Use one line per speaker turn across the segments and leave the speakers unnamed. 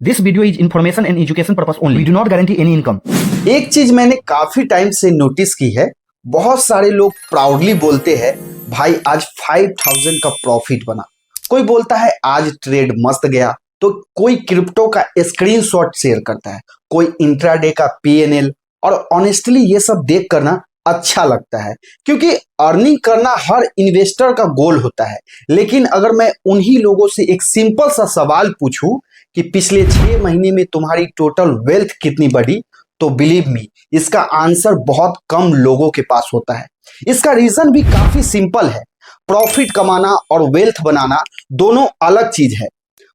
This video is information and education purpose only. We do not guarantee any income.
एक चीज मैंने काफी time से नोटिस की है, बहुत सारे लोग प्राउडली बोलते हैं भाई आज 5000 का प्रॉफिट बना, कोई बोलता है आज ट्रेड मस्त गया, तो कोई क्रिप्टो का स्क्रीनशॉट शेयर करता है, कोई इंट्राडे का पीएनएल। और ऑनेस्टली ये सब देख कर ना अच्छा लगता है, क्योंकि अर्निंग करना हर इन्वेस्टर का गोल होता है। लेकिन अगर मैं उन्हीं लोगों से एक सिंपल सा सवाल पूछूं कि पिछले 6 महीने में तुम्हारी टोटल वेल्थ कितनी बढ़ी, तो बिलीव मी इसका आंसर बहुत कम लोगों के पास होता है। इसका रीजन भी काफी सिंपल है। प्रॉफिट कमाना और वेल्थ बनाना दोनों अलग चीज है।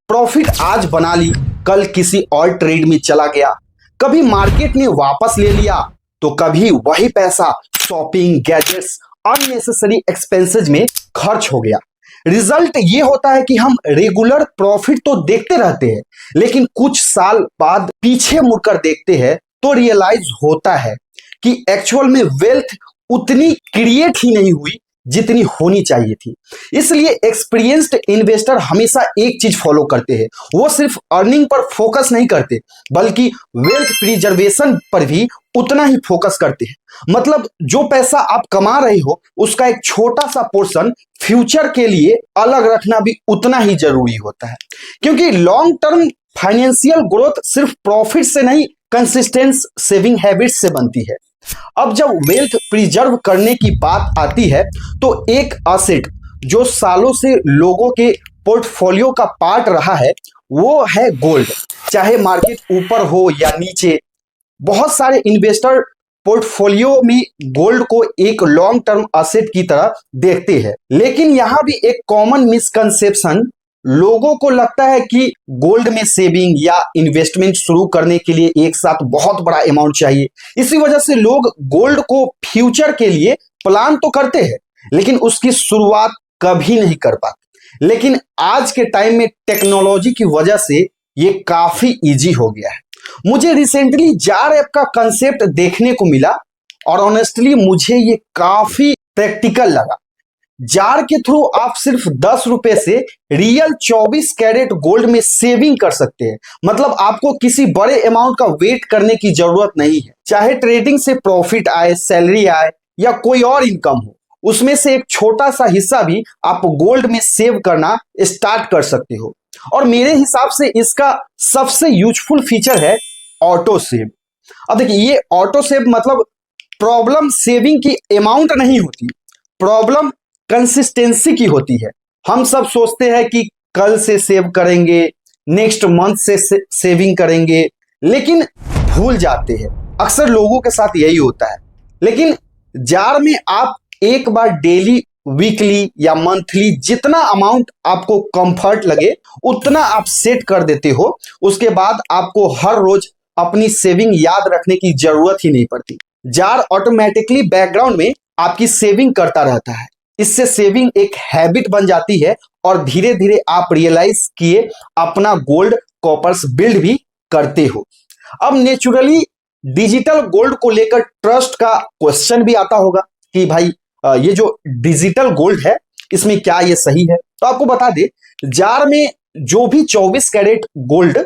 प्रॉफिट आज बना ली, कल किसी और ट्रेड में चला गया, कभी मार्केट ने वापस ले लिया, तो कभी वही पैसा शॉपिंग, गैजेट्स, अननेसेसरी एक्सपेंसेस में खर्च हो गया। रिजल्ट ये होता है कि हम रेगुलर प्रॉफिट तो देखते रहते हैं, लेकिन कुछ साल बाद पीछे मुड़कर देखते हैं तो रियलाइज होता है कि एक्चुअल में वेल्थ उतनी क्रिएट ही नहीं हुई जितनी होनी चाहिए थी। इसलिए एक्सपीरियंस्ड इन्वेस्टर हमेशा एक चीज फॉलो करते हैं, वो सिर्फ अर्निंग पर फोकस नहीं करते बल्कि वेल्थ प्रिजर्वेशन पर भी उतना ही फोकस करते हैं। मतलब जो पैसा आप कमा रहे हो उसका एक छोटा सा पोर्शन फ्यूचर के लिए अलग रखना भी उतना ही जरूरी होता है, क्योंकि लॉन्ग टर्म फाइनेंशियल ग्रोथ सिर्फ प्रॉफिट से नहीं, कंसिस्टेंट सेविंग हैबिट्स से बनती है। अब जब वेल्थ प्रिजर्व करने की बात आती है तो एक एसेट जो सालों से लोगों के पोर्टफोलियो का पार्ट रहा है वो है गोल्ड। चाहे मार्केट ऊपर हो या नीचे, बहुत सारे इन्वेस्टर पोर्टफोलियो में गोल्ड को एक लॉन्ग टर्म एसेट की तरह देखते हैं। लेकिन यहां भी एक कॉमन मिसकंसेप्शन, लोगों को लगता है कि गोल्ड में सेविंग या इन्वेस्टमेंट शुरू करने के लिए एक साथ बहुत बड़ा अमाउंट चाहिए। इसी वजह से लोग गोल्ड को फ्यूचर के लिए प्लान तो करते हैं लेकिन उसकी शुरुआत कभी नहीं कर पाते। लेकिन आज के टाइम में टेक्नोलॉजी की वजह से ये काफी इजी हो गया है। मुझे रिसेंटली जार ऐप का कंसेप्ट देखने को मिला और ऑनेस्टली मुझे ये काफी प्रैक्टिकल लगा। जार के थ्रू आप सिर्फ 10 रुपए से रियल 24 कैरेट गोल्ड में सेविंग कर सकते हैं। मतलब आपको किसी बड़े अमाउंट का वेट करने की जरूरत नहीं है। चाहे ट्रेडिंग से प्रॉफिट आए, सैलरी आए या कोई और इनकम हो, उसमें से एक छोटा सा हिस्सा भी आप गोल्ड में सेव करना स्टार्ट कर सकते हो। और मेरे हिसाब से इसका सबसे यूजफुल फीचर है ऑटो सेव। अब देखिए, ये ऑटो सेव मतलब प्रॉब्लम सेविंग की अमाउंट नहीं होती, प्रॉब्लम कंसिस्टेंसी की होती है। हम सब सोचते हैं कि कल से सेव करेंगे, नेक्स्ट मंथ से सेविंग करेंगे, लेकिन भूल जाते हैं। अक्सर लोगों के साथ यही होता है। लेकिन जार में आप एक बार डेली, वीकली या मंथली जितना अमाउंट आपको कंफर्ट लगे उतना आप सेट कर देते हो। उसके बाद आपको हर रोज अपनी सेविंग याद रखने की जरूरत ही नहीं पड़ती। जार ऑटोमेटिकली बैकग्राउंड में आपकी सेविंग करता रहता है। इससे सेविंग एक हैबिट बन जाती है और धीरे धीरे आप रियलाइज किए अपना गोल्ड कॉपर्स बिल्ड भी करते हो। अब नेचुरली डिजिटल गोल्ड को लेकर ट्रस्ट का क्वेश्चन भी आता होगा कि भाई ये जो डिजिटल गोल्ड है इसमें क्या ये सही है? तो आपको बता दे, जार में जो भी 24 कैरेट गोल्ड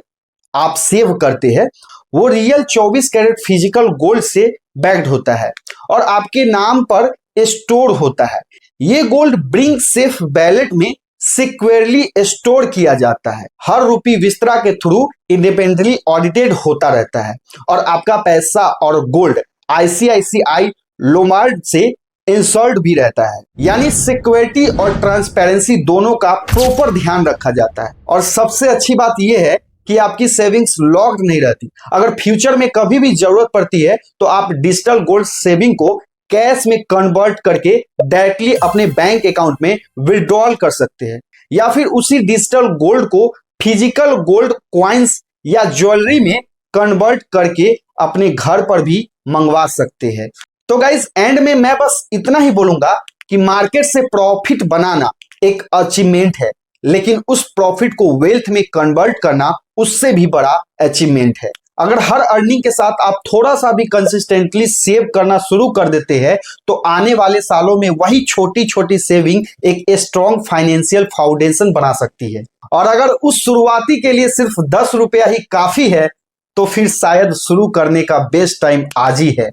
आप सेव करते हैं वो रियल 24 कैरेट फिजिकल गोल्ड से बैक्ड होता है और आपके नाम पर स्टोर होता है। ये गोल्ड ब्रिंग सेफ वैलेट में सिक्योरली स्टोर किया जाता है। हर रुपी विस्त्रा के थ्रू इंडिपेंडेंटली ऑडिटेड होता रहता है और आपका पैसा और गोल्ड आईसीआईसीआई लोमार्ड से इंश्योर्ड भी रहता है। यानी सिक्योरिटी और ट्रांसपेरेंसी दोनों का प्रॉपर ध्यान रखा जाता है। और सबसे अच्छी बात यह है कि आपकी सेविंग्स लॉक्ड नहीं रहती। अगर फ्यूचर में कभी भी जरूरत पड़ती है तो आप डिजिटल गोल्ड सेविंग को कैश में कन्वर्ट करके डायरेक्टली अपने बैंक अकाउंट में विड्रॉल कर सकते हैं, या फिर उसी डिजिटल गोल्ड को फिजिकल गोल्ड कॉइन्स या ज्वेलरी में कन्वर्ट करके अपने घर पर भी मंगवा सकते हैं। तो गाइस, एंड में मैं बस इतना ही बोलूंगा कि मार्केट से प्रॉफिट बनाना एक अचीवमेंट है, लेकिन उस प्रॉफिट को वेल्थ में कन्वर्ट करना उससे भी बड़ा अचीवमेंट है। अगर हर अर्निंग के साथ आप थोड़ा सा भी कंसिस्टेंटली सेव करना शुरू कर देते हैं तो आने वाले सालों में वही छोटी छोटी सेविंग एक स्ट्रॉन्ग फाइनेंशियल फाउंडेशन बना सकती है। और अगर उस शुरुआती के लिए सिर्फ 10 रुपया ही काफी है तो फिर शायद शुरू करने का बेस्ट टाइम आज ही है।